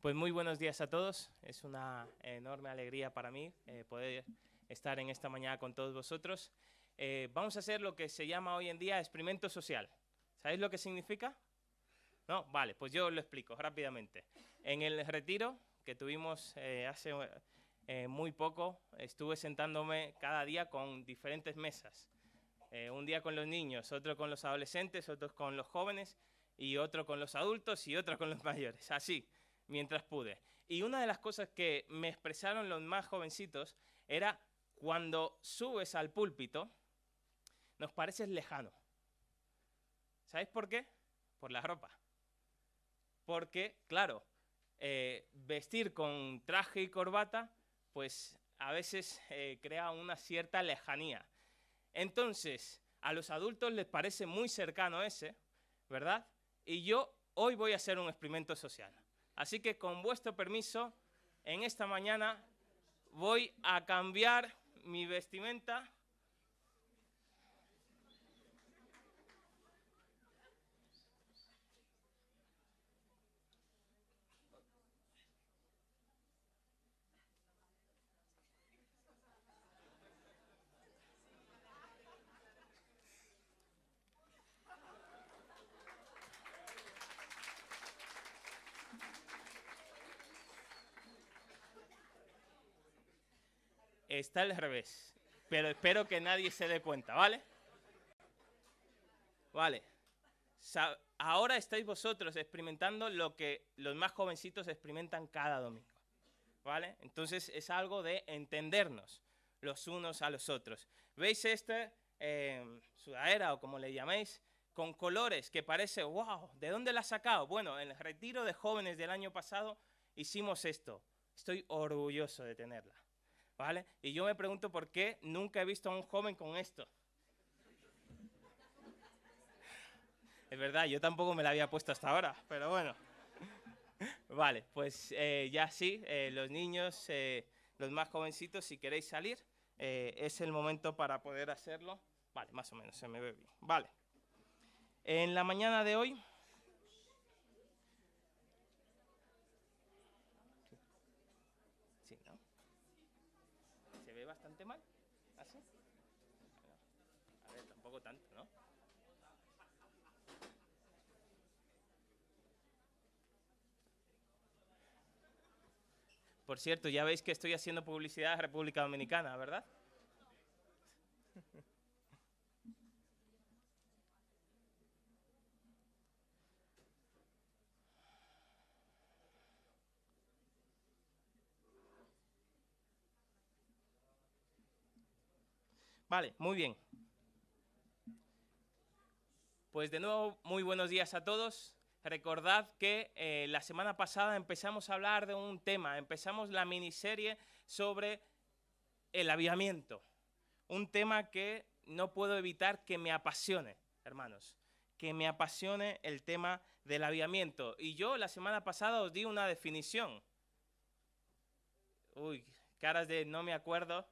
Pues muy buenos días a todos. Es una enorme alegría para mí poder estar en esta mañana con todos vosotros. Vamos a hacer lo que se llama hoy en día experimento social. ¿Sabéis lo que significa? ¿No? Vale, pues yo os lo explico rápidamente. En el retiro que tuvimos hace muy poco, estuve sentándome cada día con diferentes mesas. Un día con los niños, otro con los adolescentes, otro con los jóvenes, y otro con los adultos y otro con los mayores. Así, mientras pude. Y una de las cosas que me expresaron los más jovencitos era cuando subes al púlpito, nos pareces lejano. ¿Sabéis por qué? Por la ropa. Porque, claro, vestir con traje y corbata, pues a veces crea una cierta lejanía. Entonces, a los adultos les parece muy cercano ese, ¿verdad? Y yo hoy voy a hacer un experimento social. Así que con vuestro permiso, en esta mañana voy a cambiar mi vestimenta. Está al revés, pero espero que nadie se dé cuenta, ¿vale? Vale. Ahora estáis vosotros experimentando lo que los más jovencitos experimentan cada domingo, ¿vale? Entonces es algo de entendernos los unos a los otros. ¿Veis este sudadera o como le llaméis? Con colores que parece, wow, ¿de dónde la has sacado? Bueno, en el retiro de jóvenes del año pasado hicimos esto. Estoy orgulloso de tenerla, ¿vale? Y yo me pregunto por qué nunca he visto a un joven con esto. Es verdad, yo tampoco me la había puesto hasta ahora, pero bueno. Vale, pues ya sí, los niños, los más jovencitos, si queréis salir, es el momento para poder hacerlo. Vale, más o menos, se me ve bien. Vale. En la mañana de hoy... Sí, ¿no? ¿Se ve bastante mal? ¿Así? A ver, tampoco tanto, ¿no? Por cierto, ya veis que estoy haciendo publicidad a República Dominicana, ¿verdad? Vale, muy bien. Pues de nuevo, muy buenos días a todos. Recordad que la semana pasada empezamos a hablar de un tema, empezamos la miniserie sobre el avivamiento. Un tema que no puedo evitar que me apasione, hermanos, que me apasione el tema del avivamiento. Y yo la semana pasada os di una definición. Uy, caras de no me acuerdo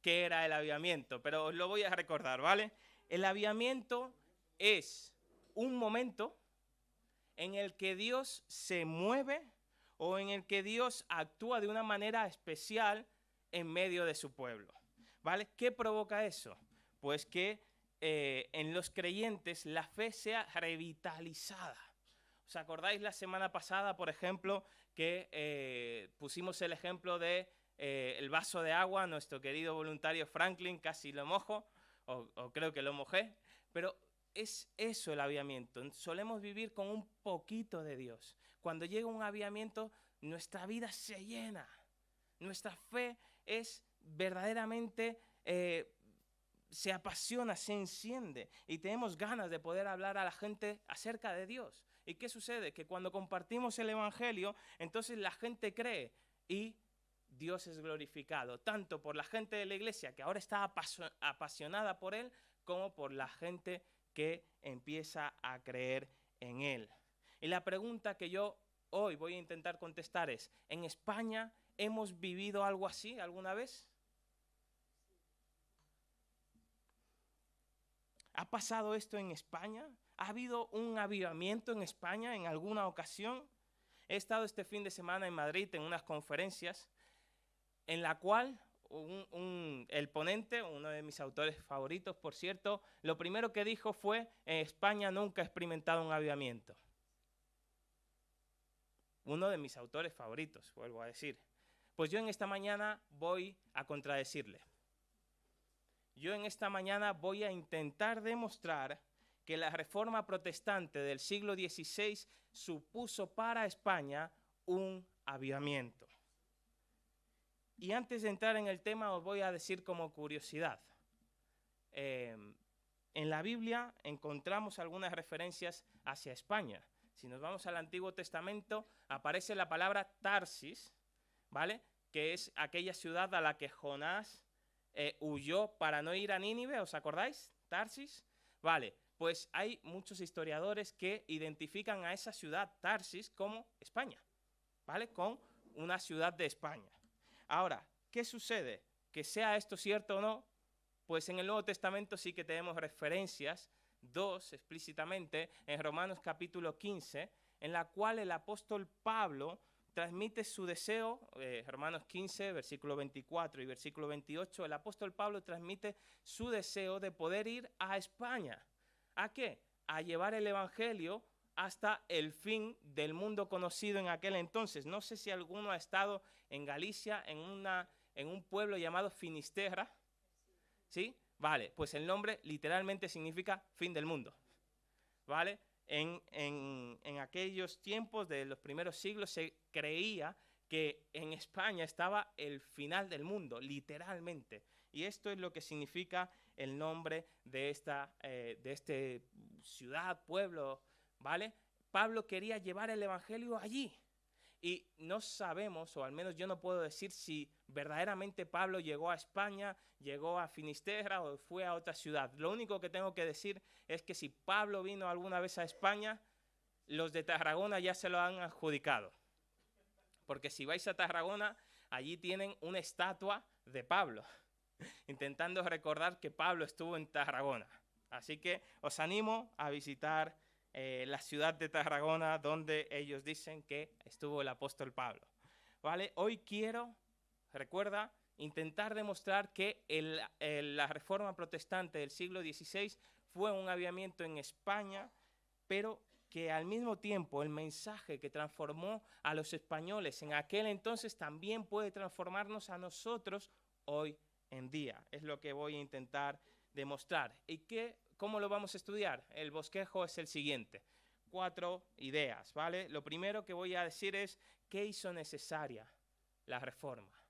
qué era el avivamiento, pero os lo voy a recordar, ¿vale? El avivamiento es un momento en el que Dios se mueve o en el que Dios actúa de una manera especial en medio de su pueblo, ¿vale? ¿Qué provoca eso? Pues que en los creyentes la fe sea revitalizada. ¿Os acordáis la semana pasada, por ejemplo, que pusimos el ejemplo de el vaso de agua? Nuestro querido voluntario Franklin casi lo mojo, o creo que lo mojé, pero es eso el avivamiento. Solemos vivir con un poquito de Dios. Cuando llega un avivamiento, nuestra vida se llena. Nuestra fe es verdaderamente, se apasiona, se enciende y tenemos ganas de poder hablar a la gente acerca de Dios. ¿Y qué sucede? Que cuando compartimos el Evangelio, entonces la gente cree y Dios es glorificado, tanto por la gente de la iglesia que ahora está apasionada por Él, como por la gente que empieza a creer en Él. Y la pregunta que yo hoy voy a intentar contestar es, ¿en España hemos vivido algo así alguna vez? ¿Ha pasado esto en España? ¿Ha habido un avivamiento en España en alguna ocasión? He estado este fin de semana en Madrid en unas conferencias en la cual el ponente, uno de mis autores favoritos, por cierto, lo primero que dijo fue: España nunca ha experimentado un avivamiento. Uno de mis autores favoritos, vuelvo a decir. Pues yo en esta mañana voy a contradecirle. Yo en esta mañana voy a intentar demostrar que la reforma protestante del siglo XVI supuso para España un avivamiento. Y antes de entrar en el tema, os voy a decir como curiosidad. En la Biblia encontramos algunas referencias hacia España. Si nos vamos al Antiguo Testamento, aparece la palabra Tarsis, ¿vale? Que es aquella ciudad a la que Jonás huyó para no ir a Nínive, ¿os acordáis? Tarsis, vale. Pues hay muchos historiadores que identifican a esa ciudad Tarsis como España, ¿vale? Con una ciudad de España. Ahora, ¿qué sucede? Que sea esto cierto o no, pues en el Nuevo Testamento sí que tenemos referencias, dos explícitamente, en Romanos capítulo 15, en la cual el apóstol Pablo transmite su deseo, Romanos 15, versículo 24 y versículo 28, el apóstol Pablo transmite su deseo de poder ir a España. ¿A qué? A llevar el evangelio hasta el fin del mundo conocido en aquel entonces. No sé si alguno ha estado en Galicia, en un pueblo llamado Finisterra. ¿Sí? Vale, pues el nombre literalmente significa fin del mundo. ¿Vale? En aquellos tiempos de los primeros siglos se creía que en España estaba el final del mundo, literalmente. Y esto es lo que significa el nombre de esta ciudad, pueblo, ¿vale? Pablo quería llevar el evangelio allí. Y no sabemos, o al menos yo no puedo decir si verdaderamente Pablo llegó a España, llegó a Finisterra o fue a otra ciudad. Lo único que tengo que decir es que si Pablo vino alguna vez a España, los de Tarragona ya se lo han adjudicado. Porque si vais a Tarragona, allí tienen una estatua de Pablo, intentando recordar que Pablo estuvo en Tarragona. Así que os animo a visitar la ciudad de Tarragona, donde ellos dicen que estuvo el apóstol Pablo. ¿Vale? Hoy quiero, recuerda, intentar demostrar que la reforma protestante del siglo XVI fue un avivamiento en España, pero que al mismo tiempo el mensaje que transformó a los españoles en aquel entonces también puede transformarnos a nosotros hoy en día. Es lo que voy a intentar demostrar. ¿Y cómo lo vamos a estudiar? El bosquejo es el siguiente. 4 ideas, ¿vale? Lo primero que voy a decir es ¿qué hizo necesaria la reforma?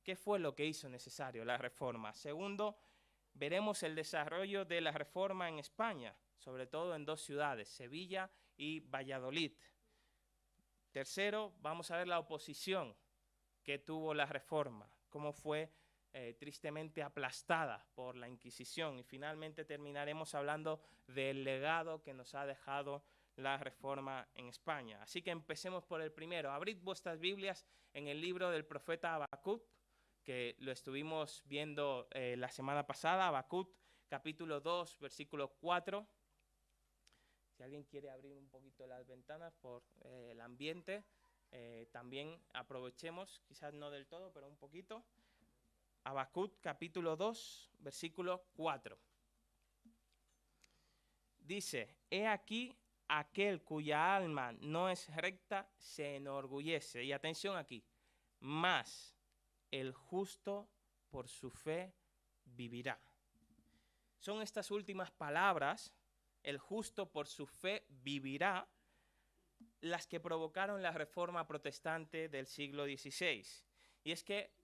¿Qué fue lo que hizo necesario la reforma? Segundo, veremos el desarrollo de la reforma en España, sobre todo en 2 ciudades, Sevilla y Valladolid. Tercero, vamos a ver la oposición que tuvo la reforma, cómo fue tristemente aplastada por la Inquisición. Y finalmente terminaremos hablando del legado que nos ha dejado la reforma en España. Así que empecemos por el primero. Abrid vuestras Biblias en el libro del profeta Habacuc, que lo estuvimos viendo la semana pasada, Habacuc, capítulo 2, versículo 4. Si alguien quiere abrir un poquito las ventanas por el ambiente, también aprovechemos, quizás no del todo, pero un poquito. Habacuc, capítulo 2, versículo 4. Dice, he aquí aquel cuya alma no es recta se enorgullece. Y atención aquí, mas el justo por su fe vivirá. Son estas últimas palabras, el justo por su fe vivirá, las que provocaron la reforma protestante del siglo XVI. Y es que,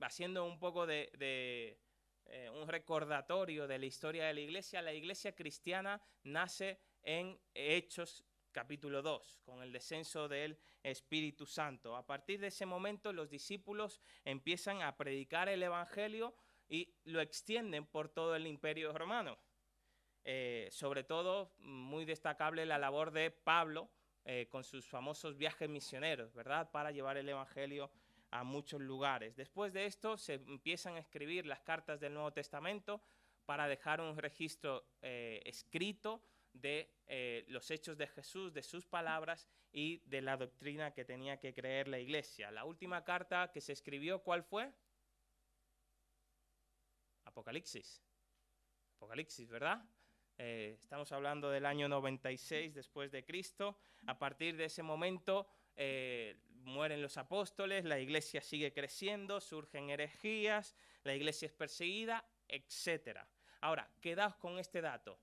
haciendo un poco de un recordatorio de la historia de la iglesia cristiana nace en Hechos capítulo 2, con el descenso del Espíritu Santo. A partir de ese momento los discípulos empiezan a predicar el evangelio y lo extienden por todo el Imperio Romano. Sobre todo, muy destacable la labor de Pablo con sus famosos viajes misioneros, ¿verdad? Para llevar el evangelio a muchos lugares. Después de esto se empiezan a escribir las cartas del Nuevo Testamento para dejar un registro escrito de los hechos de Jesús, de sus palabras y de la doctrina que tenía que creer la iglesia. La última carta que se escribió, ¿cuál fue? Apocalipsis. Apocalipsis, ¿verdad? Estamos hablando del año 96 después de Cristo. A partir de ese momento mueren los apóstoles, la iglesia sigue creciendo, surgen herejías, la iglesia es perseguida, etc. Ahora, quedaos con este dato.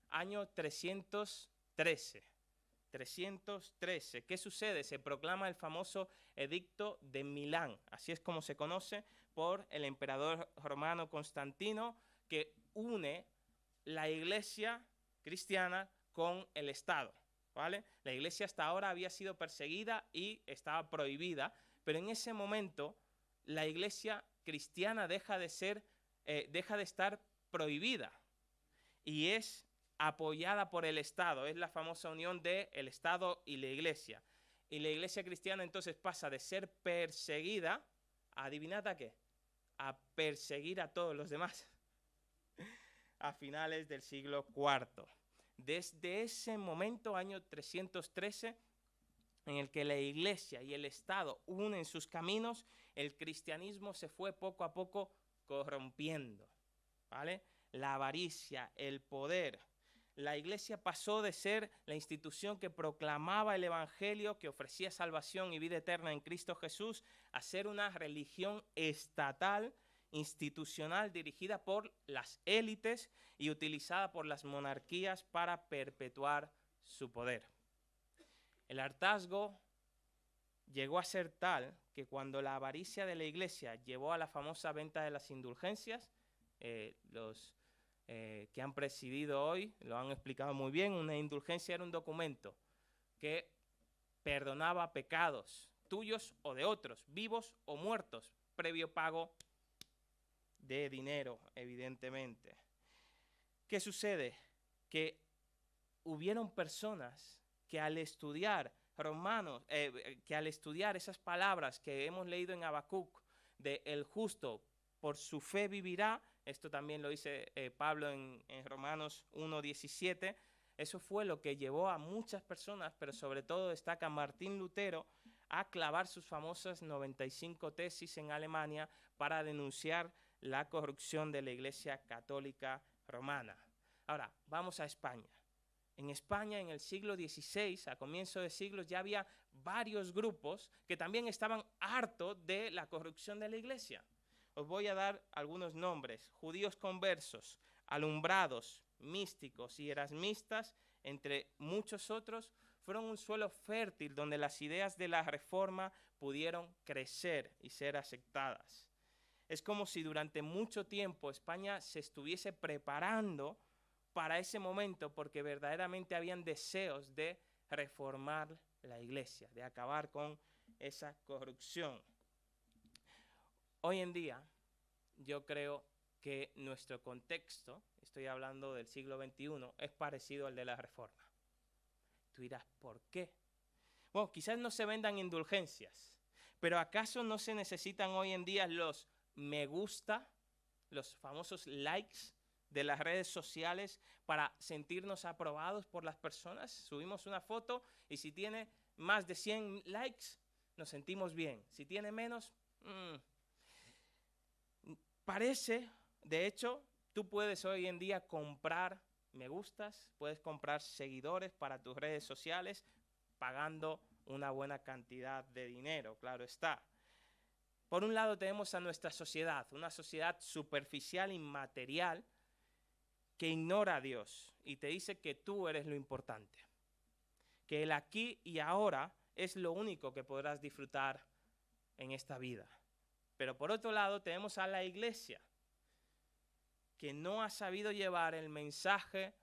Año 313. 313. ¿Qué sucede? Se proclama el famoso Edicto de Milán. Así es como se conoce por el emperador romano Constantino, que une la iglesia cristiana con el Estado, ¿vale? La iglesia hasta ahora había sido perseguida y estaba prohibida, pero en ese momento la iglesia cristiana deja de estar prohibida y es apoyada por el Estado. Es la famosa unión del Estado y la iglesia. Y la iglesia cristiana entonces pasa de ser perseguida, adivinad a qué, a perseguir a todos los demás. A finales del siglo IV. Desde ese momento, año 313, en el que la iglesia y el Estado unen sus caminos, el cristianismo se fue poco a poco corrompiendo, ¿vale? La avaricia, el poder. La iglesia pasó de ser la institución que proclamaba el evangelio, que ofrecía salvación y vida eterna en Cristo Jesús, a ser una religión estatal, institucional, dirigida por las élites y utilizada por las monarquías para perpetuar su poder. El hartazgo llegó a ser tal que cuando la avaricia de la iglesia llevó a la famosa venta de las indulgencias, los que han presidido hoy lo han explicado muy bien. Una indulgencia era un documento que perdonaba pecados tuyos o de otros, vivos o muertos, previo pago de dinero, evidentemente. ¿Qué sucede? Que hubieron personas que al estudiar Romanos, que al estudiar esas palabras que hemos leído en Habacuc, de el justo por su fe vivirá, esto también lo dice Pablo en Romanos 1:17, eso fue lo que llevó a muchas personas, pero sobre todo destaca Martín Lutero, a clavar sus famosas 95 tesis en Alemania para denunciar la corrupción de la Iglesia Católica Romana. Ahora, vamos a España. En España, en el siglo XVI, a comienzos de siglos, ya había varios grupos que también estaban hartos de la corrupción de la Iglesia. Os voy a dar algunos nombres: judíos conversos, alumbrados, místicos y erasmistas, entre muchos otros, fueron un suelo fértil donde las ideas de la Reforma pudieron crecer y ser aceptadas. Es como si durante mucho tiempo España se estuviese preparando para ese momento, porque verdaderamente habían deseos de reformar la iglesia, de acabar con esa corrupción. Hoy en día, yo creo que nuestro contexto, estoy hablando del siglo XXI, es parecido al de la Reforma. Tú dirás, ¿por qué? Bueno, quizás no se vendan indulgencias, pero ¿acaso no se necesitan hoy en día los me gusta, los famosos likes de las redes sociales para sentirnos aprobados por las personas? Subimos una foto y si tiene más de 100 likes, nos sentimos bien. Si tiene menos, parece, de hecho, tú puedes hoy en día comprar me gustas, puedes comprar seguidores para tus redes sociales pagando una buena cantidad de dinero, claro está. Por un lado tenemos a nuestra sociedad, una sociedad superficial, inmaterial, que ignora a Dios y te dice que tú eres lo importante, que el aquí y ahora es lo único que podrás disfrutar en esta vida. Pero por otro lado tenemos a la iglesia, que no ha sabido llevar el mensaje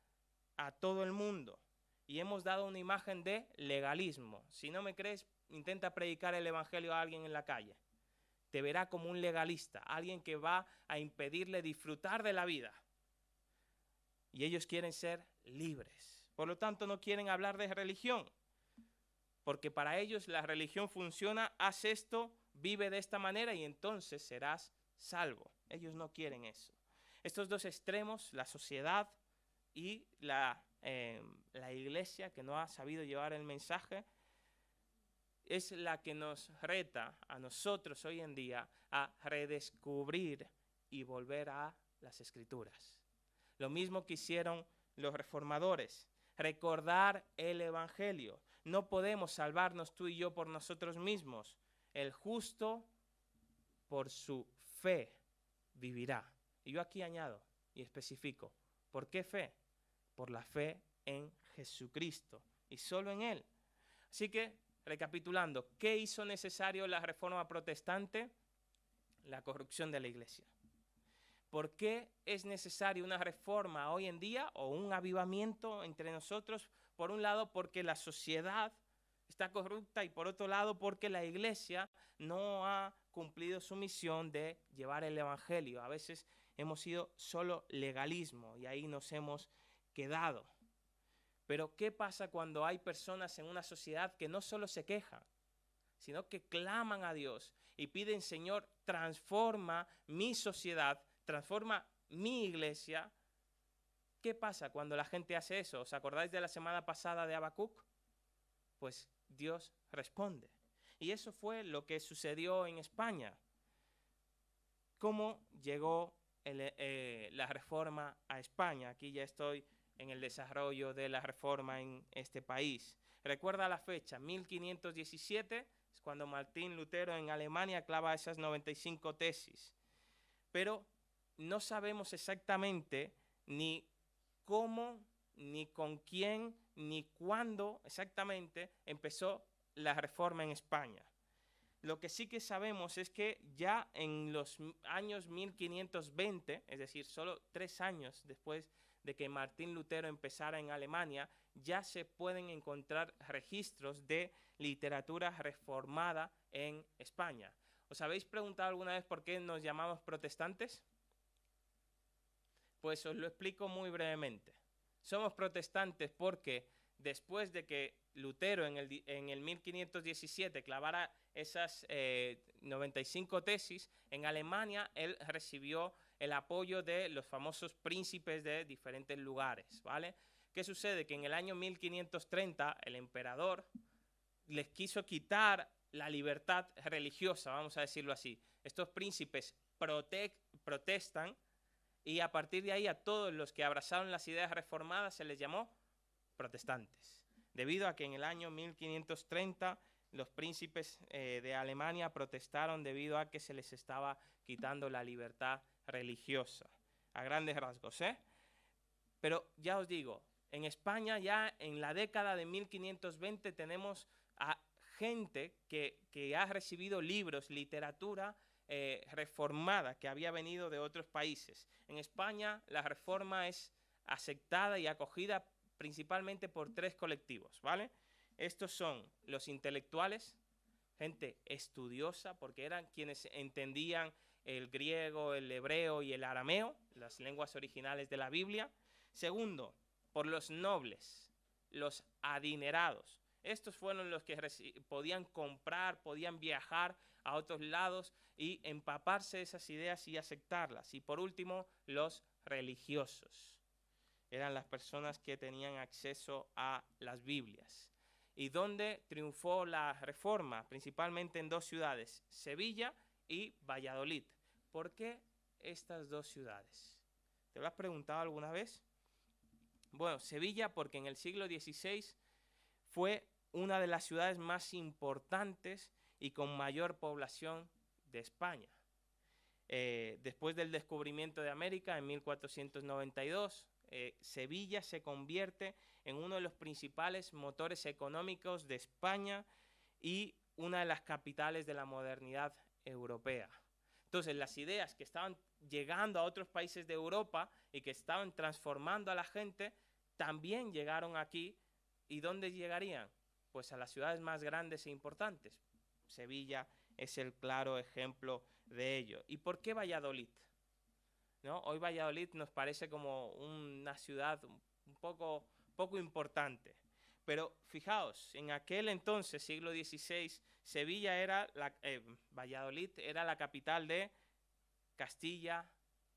a todo el mundo y hemos dado una imagen de legalismo. Si no me crees, intenta predicar el evangelio a alguien en la calle. Te verá como un legalista, alguien que va a impedirle disfrutar de la vida. Y ellos quieren ser libres. Por lo tanto, no quieren hablar de religión, porque para ellos la religión funciona: haz esto, vive de esta manera y entonces serás salvo. Ellos no quieren eso. Estos dos extremos, la sociedad y la la iglesia que no ha sabido llevar el mensaje, es la que nos reta a nosotros hoy en día a redescubrir y volver a las Escrituras. Lo mismo que hicieron los reformadores, recordar el Evangelio. No podemos salvarnos tú y yo por nosotros mismos. El justo por su fe vivirá. Y yo aquí añado y especifico, ¿por qué fe? Por la fe en Jesucristo y solo en Él. Así que, recapitulando, ¿qué hizo necesario la reforma protestante? La corrupción de la iglesia. ¿Por qué es necesaria una reforma hoy en día o un avivamiento entre nosotros? Por un lado, porque la sociedad está corrupta, y por otro lado, porque la iglesia no ha cumplido su misión de llevar el evangelio. A veces hemos sido solo legalismo y ahí nos hemos quedado. Pero ¿qué pasa cuando hay personas en una sociedad que no solo se quejan, sino que claman a Dios y piden: Señor, transforma mi sociedad, transforma mi iglesia? ¿Qué pasa cuando la gente hace eso? ¿Os acordáis de la semana pasada de Habacuc? Pues Dios responde. Y eso fue lo que sucedió en España. ¿Cómo llegó la reforma a España? Aquí ya estoy en el desarrollo de la reforma en este país. Recuerda la fecha, 1517, es cuando Martín Lutero en Alemania clava esas 95 tesis. Pero no sabemos exactamente ni cómo, ni con quién, ni cuándo exactamente empezó la reforma en España. Lo que sí que sabemos es que ya en los años 1520, es decir, solo 3 años después de que Martín Lutero empezara en Alemania, ya se pueden encontrar registros de literatura reformada en España. ¿Os habéis preguntado alguna vez por qué nos llamamos protestantes? Pues os lo explico muy brevemente. Somos protestantes porque después de que Lutero en el 1517 clavara esas 95 tesis, en Alemania él recibió el apoyo de los famosos príncipes de diferentes lugares, ¿vale? ¿Qué sucede? Que en el año 1530 el emperador les quiso quitar la libertad religiosa, vamos a decirlo así. Estos príncipes protestan, y a partir de ahí a todos los que abrazaron las ideas reformadas se les llamó protestantes, debido a que en el año 1530 los príncipes de Alemania protestaron debido a que se les estaba quitando la libertad religiosa, a grandes rasgos, ¿eh? Pero ya os digo, en España ya en la década de 1520 tenemos a gente que ha recibido libros, literatura reformada, que había venido de otros países. En España la reforma es aceptada y acogida principalmente por 3 colectivos, ¿vale? Estos son los intelectuales, gente estudiosa, porque eran quienes entendían el griego, el hebreo y el arameo, las lenguas originales de la Biblia. Segundo, por los nobles, los adinerados. Estos fueron los que podían comprar, podían viajar a otros lados y empaparse de esas ideas y aceptarlas. Y por último, los religiosos. Eran las personas que tenían acceso a las Biblias. ¿Y dónde triunfó la reforma? Principalmente en 2 ciudades, Sevilla y Valladolid. ¿Por qué estas 2 ciudades? ¿Te lo has preguntado alguna vez? Bueno, Sevilla porque en el siglo XVI fue una de las ciudades más importantes y con mayor población de España. Después del descubrimiento de América en 1492, Sevilla se convierte en uno de los principales motores económicos de España y una de las capitales de la modernidad europea. Entonces, las ideas que estaban llegando a otros países de Europa y que estaban transformando a la gente, también llegaron aquí. ¿Y dónde llegarían? Pues a las ciudades más grandes e importantes. Sevilla es el claro ejemplo de ello. ¿Y por qué Valladolid? ¿No? Hoy Valladolid nos parece como una ciudad un poco importante. Pero fijaos, en aquel entonces, siglo XVI, Valladolid era la capital de Castilla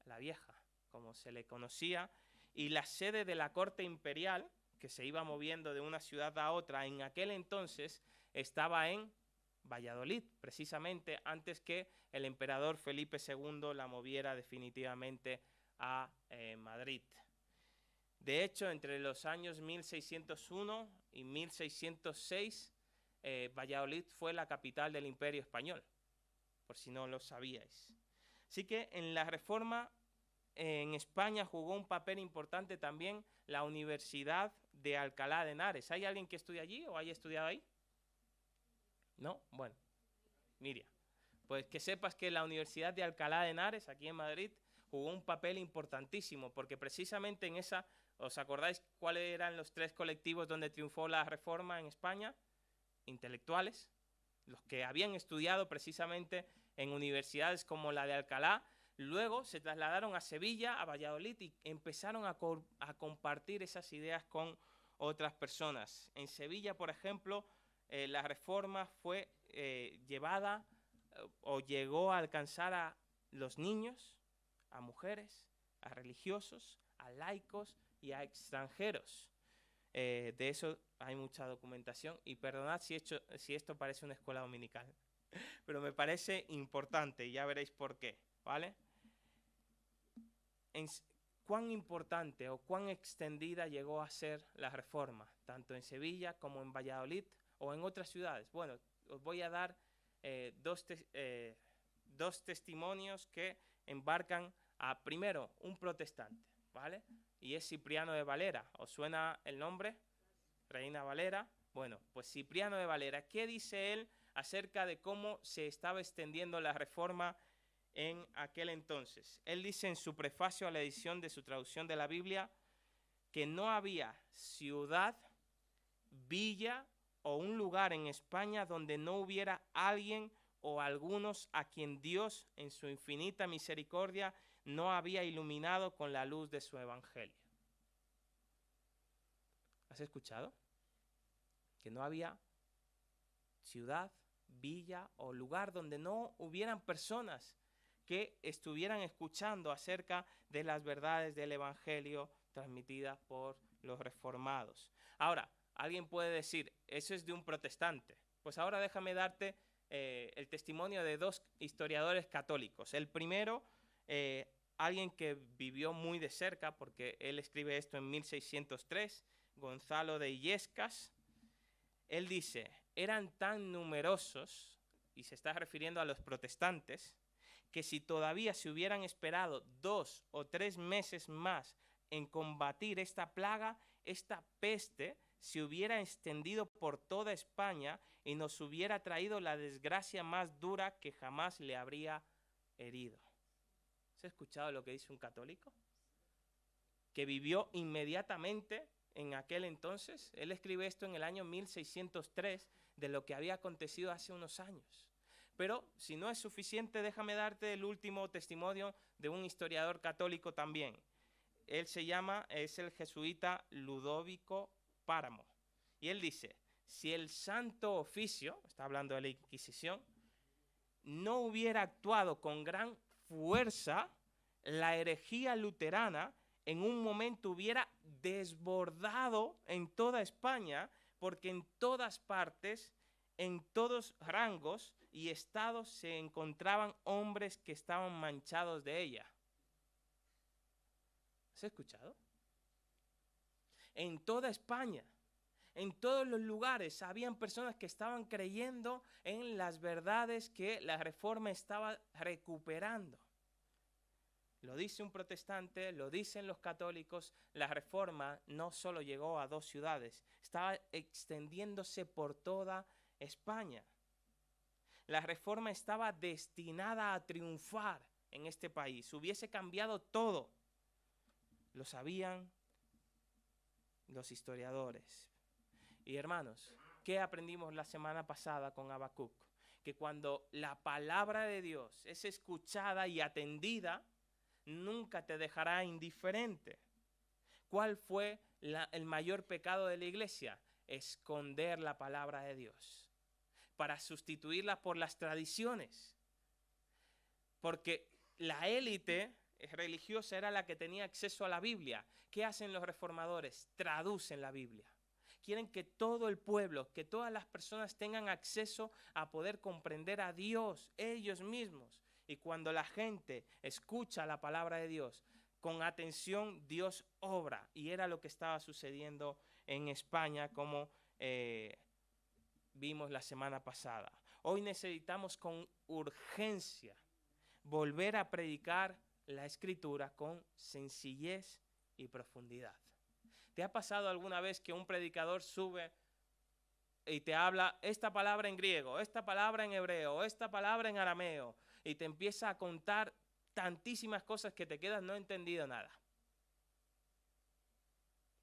la Vieja, como se le conocía, y la sede de la corte imperial, que se iba moviendo de una ciudad a otra, en aquel entonces estaba en Valladolid, precisamente antes que el emperador Felipe II la moviera definitivamente a Madrid. De hecho, entre los años 1601 y 1606, Valladolid fue la capital del Imperio Español, por si no lo sabíais. Así que en la Reforma en España jugó un papel importante también la Universidad de Alcalá de Henares. ¿Hay alguien que estudie allí o haya estudiado ahí? ¿No? Bueno, Miriam. Pues que sepas que la Universidad de Alcalá de Henares, aquí en Madrid, jugó un papel importantísimo, porque precisamente en esa, ¿os acordáis cuáles eran los 3 colectivos donde triunfó la Reforma en España? Intelectuales, los que habían estudiado precisamente en universidades como la de Alcalá. Luego se trasladaron a Sevilla, a Valladolid, y empezaron a compartir esas ideas con otras personas. En Sevilla, por ejemplo, la Reforma fue llevada o llegó a alcanzar a los niños, a mujeres, a religiosos, a laicos y a extranjeros. De eso hay mucha documentación, y perdonad si esto parece una escuela dominical, pero me parece importante y ya veréis por qué, ¿vale? ¿Cuán importante o cuán extendida llegó a ser la Reforma, tanto en Sevilla como en Valladolid o en otras ciudades? Bueno, os voy a dar dos testimonios que embarcan a, primero, un protestante, ¿vale? Y es Cipriano de Valera. ¿Os suena el nombre? Reina Valera. Bueno, pues Cipriano de Valera, ¿qué dice él acerca de cómo se estaba extendiendo la Reforma en aquel entonces? Él dice en su prefacio a la edición de su traducción de la Biblia que no había ciudad, villa o un lugar en España donde no hubiera alguien o algunos a quien Dios, en su infinita misericordia, no había iluminado con la luz de su evangelio. ¿Has escuchado? Que no había ciudad, villa o lugar donde no hubieran personas que estuvieran escuchando acerca de las verdades del evangelio transmitidas por los reformados. Ahora, alguien puede decir, eso es de un protestante. Pues ahora déjame darte el testimonio de 2 historiadores católicos. El primero, alguien que vivió muy de cerca, porque él escribe esto en 1603, Gonzalo de Illescas. Él dice, eran tan numerosos, y se está refiriendo a los protestantes, que si todavía se hubieran esperado 2 o 3 meses más en combatir esta plaga, esta peste se hubiera extendido por toda España y nos hubiera traído la desgracia más dura que jamás le habría herido. ¿Has escuchado lo que dice un católico? Que vivió inmediatamente en aquel entonces. Él escribe esto en el año 1603 de lo que había acontecido hace unos años. Pero si no es suficiente, déjame darte el último testimonio de un historiador católico también. Él es el jesuita Ludovico Páramo. Y él dice, si el Santo Oficio, está hablando de la Inquisición, no hubiera actuado con gran fuerza, la herejía luterana en un momento hubiera desbordado en toda España, porque en todas partes, en todos rangos y estados se encontraban hombres que estaban manchados de ella. ¿Has escuchado? En toda España, en todos los lugares, habían personas que estaban creyendo en las verdades que la Reforma estaba recuperando. Lo dice un protestante, lo dicen los católicos, la Reforma no solo llegó a 2 ciudades, estaba extendiéndose por toda España. La Reforma estaba destinada a triunfar en este país, hubiese cambiado todo. Lo sabían los historiadores. Y hermanos, ¿qué aprendimos la semana pasada con Habacuc? Que cuando la palabra de Dios es escuchada y atendida, nunca te dejará indiferente. ¿Cuál fue el mayor pecado de la iglesia? Esconder la palabra de Dios para sustituirla por las tradiciones. Porque la élite religiosa era la que tenía acceso a la Biblia. ¿Qué hacen los reformadores? Traducen la Biblia. Quieren que todo el pueblo, que todas las personas tengan acceso a poder comprender a Dios ellos mismos. Y cuando la gente escucha la palabra de Dios con atención, Dios obra. Y era lo que estaba sucediendo en España, como vimos la semana pasada. Hoy necesitamos con urgencia volver a predicar la Escritura con sencillez y profundidad. ¿Te ha pasado alguna vez que un predicador sube y te habla esta palabra en griego, esta palabra en hebreo, esta palabra en arameo, y te empieza a contar tantísimas cosas que te quedas no entendido nada?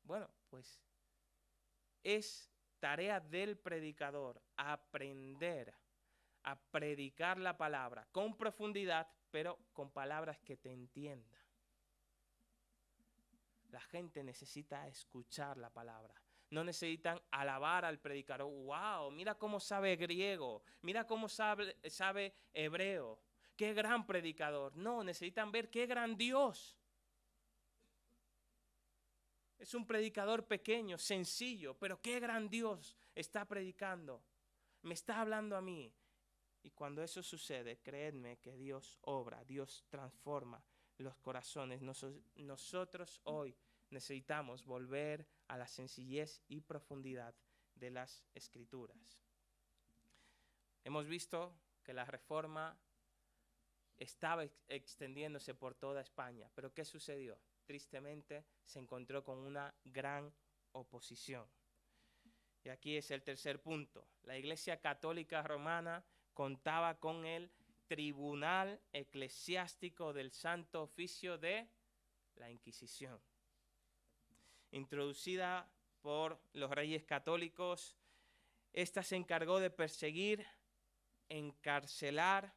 Bueno, pues es tarea del predicador aprender a predicar la palabra con profundidad, pero con palabras que te entiendan. La gente necesita escuchar la palabra. No necesitan alabar al predicador. ¡Wow! Mira cómo sabe griego. Mira cómo sabe hebreo. ¡Qué gran predicador! No, necesitan ver qué gran Dios. Es un predicador pequeño, sencillo, pero qué gran Dios está predicando. Me está hablando a mí. Y cuando eso sucede, creedme que Dios obra, Dios transforma los corazones. Nosotros hoy necesitamos volver a la sencillez y profundidad de las Escrituras. Hemos visto que la Reforma estaba extendiéndose por toda España, pero ¿qué sucedió? Tristemente se encontró con una gran oposición. Y aquí es el tercer punto. La Iglesia Católica Romana contaba con el Tribunal Eclesiástico del Santo Oficio de la Inquisición. Introducida por los reyes católicos, esta se encargó de perseguir, encarcelar,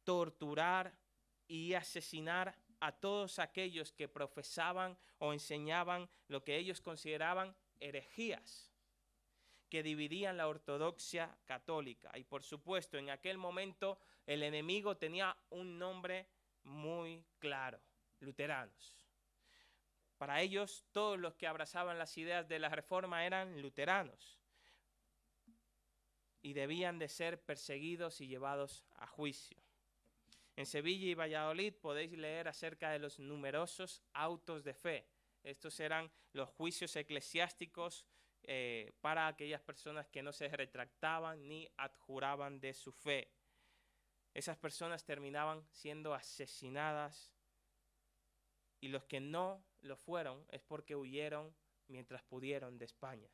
torturar y asesinar a todos aquellos que profesaban o enseñaban lo que ellos consideraban herejías, que dividían la ortodoxia católica. Y por supuesto, en aquel momento el enemigo tenía un nombre muy claro: luteranos. Para ellos, todos los que abrazaban las ideas de la Reforma eran luteranos y debían de ser perseguidos y llevados a juicio. En Sevilla y Valladolid podéis leer acerca de los numerosos autos de fe. Estos eran los juicios eclesiásticos para aquellas personas que no se retractaban ni adjuraban de su fe. Esas personas terminaban siendo asesinadas, y los que no lo fueron es porque huyeron mientras pudieron de España.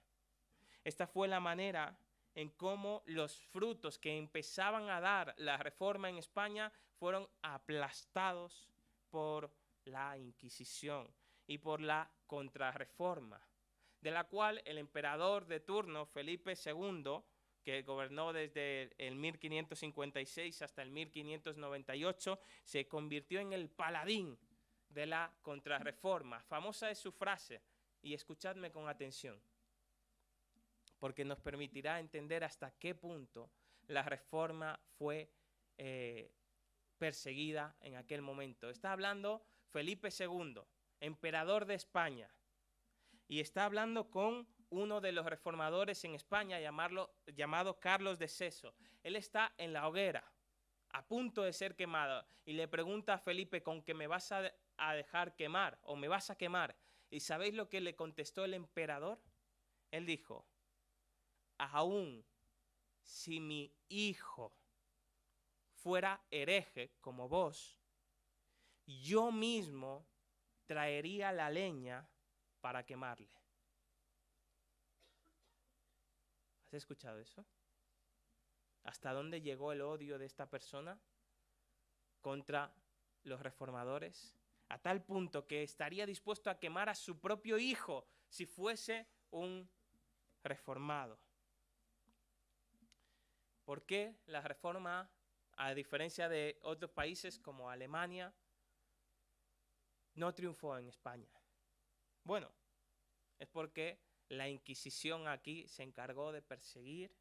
Esta fue la manera en cómo los frutos que empezaban a dar la Reforma en España fueron aplastados por la Inquisición y por la Contrarreforma, de la cual el emperador de turno, Felipe II, que gobernó desde el 1556 hasta el 1598, se convirtió en el paladín de la Contrarreforma. Famosa es su frase, y escuchadme con atención, porque nos permitirá entender hasta qué punto la Reforma fue perseguida en aquel momento. Está hablando Felipe II, emperador de España, y está hablando con uno de los reformadores en España llamado Carlos de Seso. Él está en la hoguera, a punto de ser quemado, y le pregunta a Felipe: ¿con qué me vas a dejar quemar o me vas a quemar? ¿Y sabéis lo que le contestó el emperador? Él dijo: aún si mi hijo fuera hereje como vos, yo mismo traería la leña para quemarle. ¿Has escuchado eso? ¿Hasta dónde llegó el odio de esta persona contra los reformadores? A tal punto que estaría dispuesto a quemar a su propio hijo si fuese un reformado. ¿Por qué la Reforma, a diferencia de otros países como Alemania, no triunfó en España? Bueno, es porque la Inquisición aquí se encargó de perseguir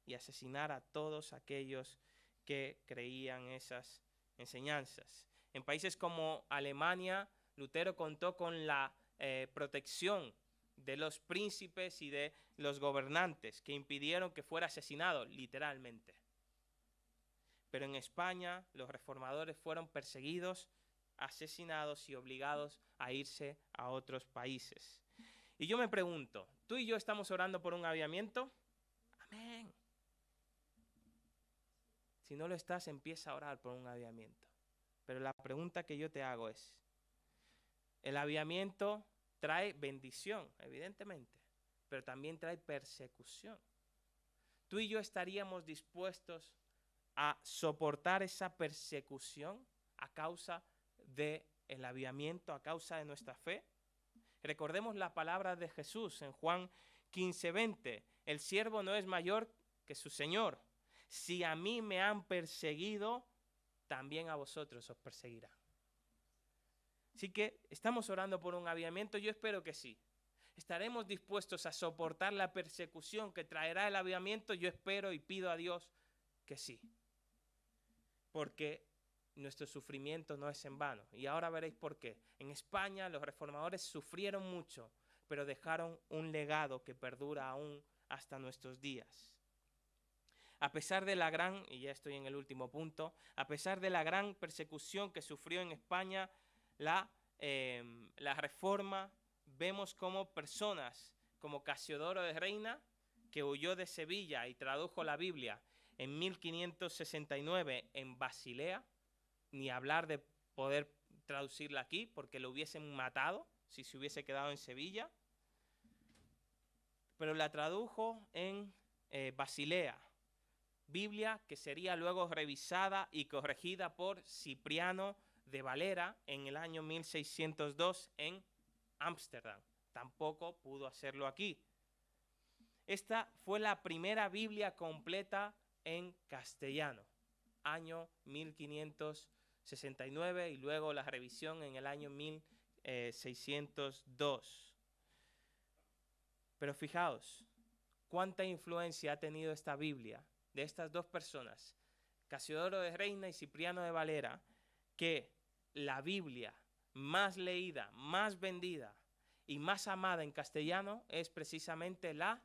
y asesinar a todos aquellos que creían esas enseñanzas. En países como Alemania, Lutero contó con la protección de los príncipes y de los gobernantes que impidieron que fuera asesinado, literalmente. Pero en España los reformadores fueron perseguidos, asesinados y obligados a irse a otros países. Y yo me pregunto, ¿tú y yo estamos orando por un avivamiento? Amén. Si no lo estás, empieza a orar por un avivamiento. Pero la pregunta que yo te hago es, el avivamiento trae bendición, evidentemente, pero también trae persecución. ¿Tú y yo estaríamos dispuestos a soportar esa persecución a causa del avivamiento, a causa de nuestra fe? Recordemos la palabra de Jesús en Juan 15:20. El siervo no es mayor que su Señor. Si a mí me han perseguido, también a vosotros os perseguirán. Así que estamos orando por un avivamiento, yo espero que sí. ¿Estaremos dispuestos a soportar la persecución que traerá el avivamiento? Yo espero y pido a Dios que sí. Porque nuestro sufrimiento no es en vano. Y ahora veréis por qué. En España los reformadores sufrieron mucho, pero dejaron un legado que perdura aún hasta nuestros días. A pesar de la gran, y ya estoy en el último punto, a pesar de la gran persecución que sufrió en España la Reforma, vemos como personas como Casiodoro de Reina, que huyó de Sevilla y tradujo la Biblia en 1569 en Basilea, ni hablar de poder traducirla aquí, porque lo hubiesen matado si se hubiese quedado en Sevilla, pero la tradujo en Basilea, Biblia que sería luego revisada y corregida por Cipriano de Valera en el año 1602 en Ámsterdam. Tampoco pudo hacerlo aquí. Esta fue la primera Biblia completa en castellano, año 1569, y luego la revisión en el año 1602. Pero fijaos, cuánta influencia ha tenido esta Biblia de estas dos personas, Casiodoro de Reina y Cipriano de Valera, que la Biblia más leída, más vendida y más amada en castellano es precisamente la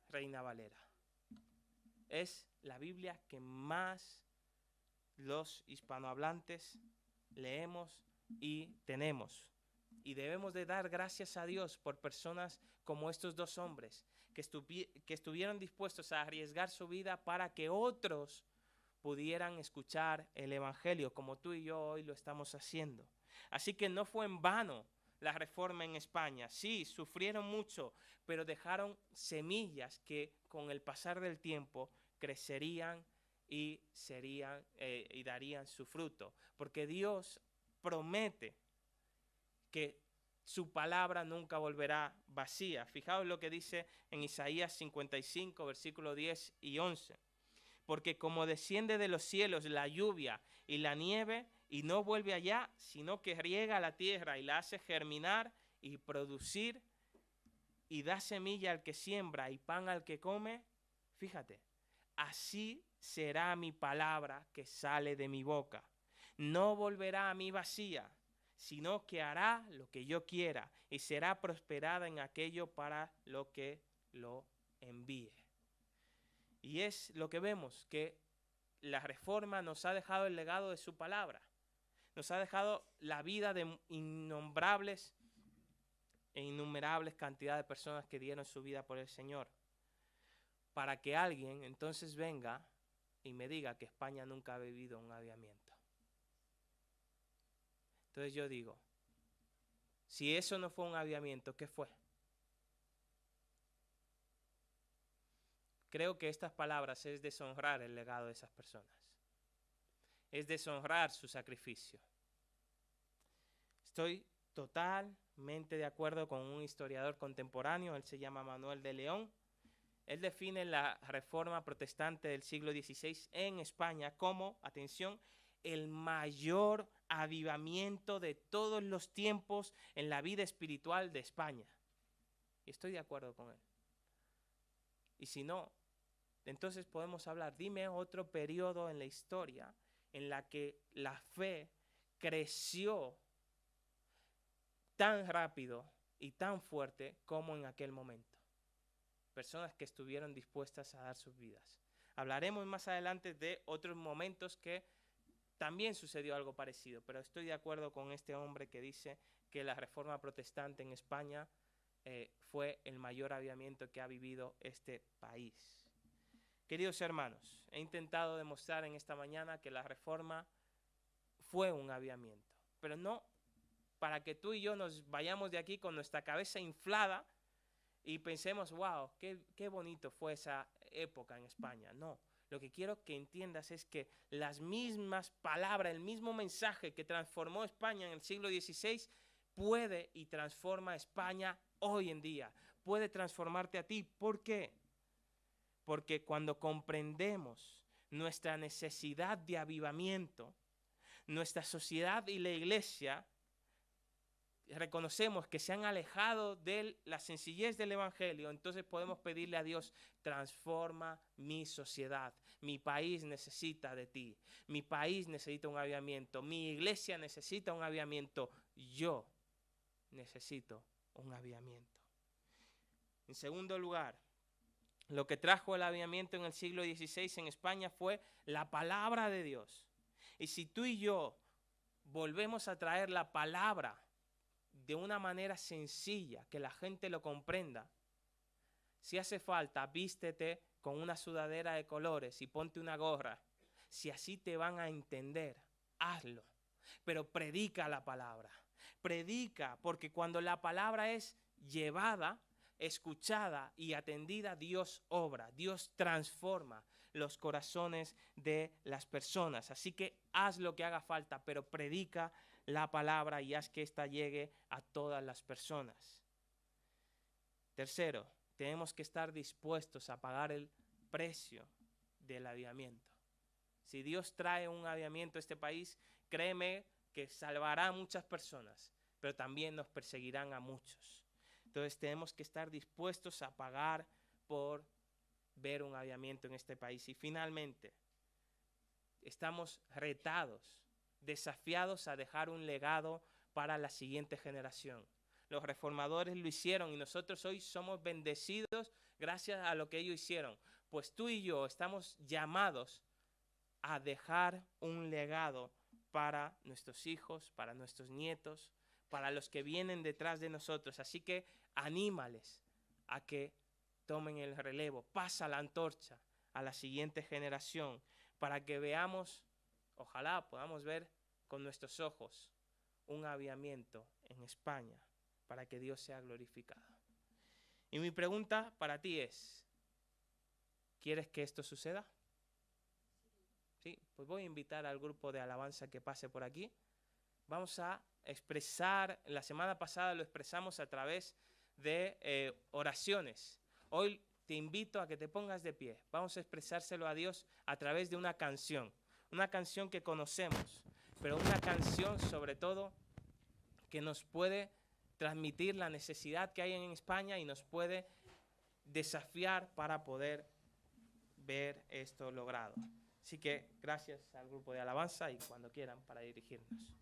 Reina Valera. Es la Biblia que más los hispanohablantes leemos y tenemos. Y debemos de dar gracias a Dios por personas como estos dos hombres que estuvieron dispuestos a arriesgar su vida para que otros pudieran escuchar el Evangelio como tú y yo hoy lo estamos haciendo. Así que no fue en vano la Reforma en España. Sí, sufrieron mucho, pero dejaron semillas que con el pasar del tiempo crecerían y darían su fruto. Porque Dios promete que su palabra nunca volverá vacía. Fijaos lo que dice en Isaías 55, versículos 10 y 11. Porque como desciende de los cielos la lluvia y la nieve, y no vuelve allá, sino que riega la tierra y la hace germinar y producir, y da semilla al que siembra y pan al que come, fíjate, así será mi palabra que sale de mi boca. No volverá a mí vacía, sino que hará lo que yo quiera y será prosperada en aquello para lo que lo envíe. Y es lo que vemos, que la Reforma nos ha dejado el legado de su palabra. Nos ha dejado la vida de innumerables cantidades de personas que dieron su vida por el Señor. Para que alguien entonces venga y me diga que España nunca ha vivido un avivamiento. Entonces yo digo, si eso no fue un avivamiento, ¿qué fue? Creo que estas palabras es deshonrar el legado de esas personas. Es deshonrar su sacrificio. Estoy totalmente de acuerdo con un historiador contemporáneo, él se llama Manuel de León. Él define la Reforma protestante del siglo XVI en España como, atención, el mayor avivamiento de todos los tiempos en la vida espiritual de España. Y estoy de acuerdo con él. Y si no, entonces podemos hablar, dime otro periodo en la historia en la que la fe creció tan rápido y tan fuerte como en aquel momento. Personas que estuvieron dispuestas a dar sus vidas. Hablaremos más adelante de otros momentos que también sucedió algo parecido, pero estoy de acuerdo con este hombre que dice que la Reforma Protestante en España fue el mayor avivamiento que ha vivido este país. Queridos hermanos, he intentado demostrar en esta mañana que la Reforma fue un avivamiento, pero no para que tú y yo nos vayamos de aquí con nuestra cabeza inflada y pensemos, wow, qué bonito fue esa época en España. No, lo que quiero que entiendas es que las mismas palabras, el mismo mensaje que transformó España en el siglo XVI, puede y transforma España hoy en día. Puede transformarte a ti. ¿Por qué? Porque cuando comprendemos nuestra necesidad de avivamiento, nuestra sociedad y la iglesia reconocemos que se han alejado de la sencillez del evangelio, entonces podemos pedirle a Dios: transforma mi sociedad, mi país necesita de ti, mi país necesita un avivamiento, mi iglesia necesita un avivamiento, yo necesito un avivamiento. En segundo lugar, lo que trajo el avivamiento en el siglo XVI en España fue la palabra de Dios. Y si tú y yo volvemos a traer la palabra de una manera sencilla, que la gente lo comprenda, si hace falta, vístete con una sudadera de colores y ponte una gorra. Si así te van a entender, hazlo. Pero predica la palabra. Predica, porque cuando la palabra es llevada, escuchada y atendida, Dios obra, Dios transforma los corazones de las personas. Así que haz lo que haga falta, pero predica la palabra y haz que ésta llegue a todas las personas. Tercero, tenemos que estar dispuestos a pagar el precio del avivamiento. Si Dios trae un avivamiento a este país, créeme que salvará a muchas personas, pero también nos perseguirán a muchos. Entonces tenemos que estar dispuestos a pagar por ver un avivamiento en este país. Y finalmente, estamos retados, desafiados a dejar un legado para la siguiente generación. Los reformadores lo hicieron y nosotros hoy somos bendecidos gracias a lo que ellos hicieron. Pues tú y yo estamos llamados a dejar un legado para nuestros hijos, para nuestros nietos, para los que vienen detrás de nosotros. Así que anímales a que tomen el relevo, pasa la antorcha a la siguiente generación para que veamos, ojalá podamos ver con nuestros ojos un avivamiento en España para que Dios sea glorificado. Y mi pregunta para ti es, ¿quieres que esto suceda? Sí, pues voy a invitar al grupo de alabanza que pase por aquí. Vamos a expresar, la semana pasada lo expresamos a través de oraciones. Hoy te invito a que te pongas de pie. Vamos a expresárselo a Dios a través de una canción que conocemos, pero una canción sobre todo que nos puede transmitir la necesidad que hay en España y nos puede desafiar para poder ver esto logrado. Así que gracias al grupo de alabanza y cuando quieran para dirigirnos.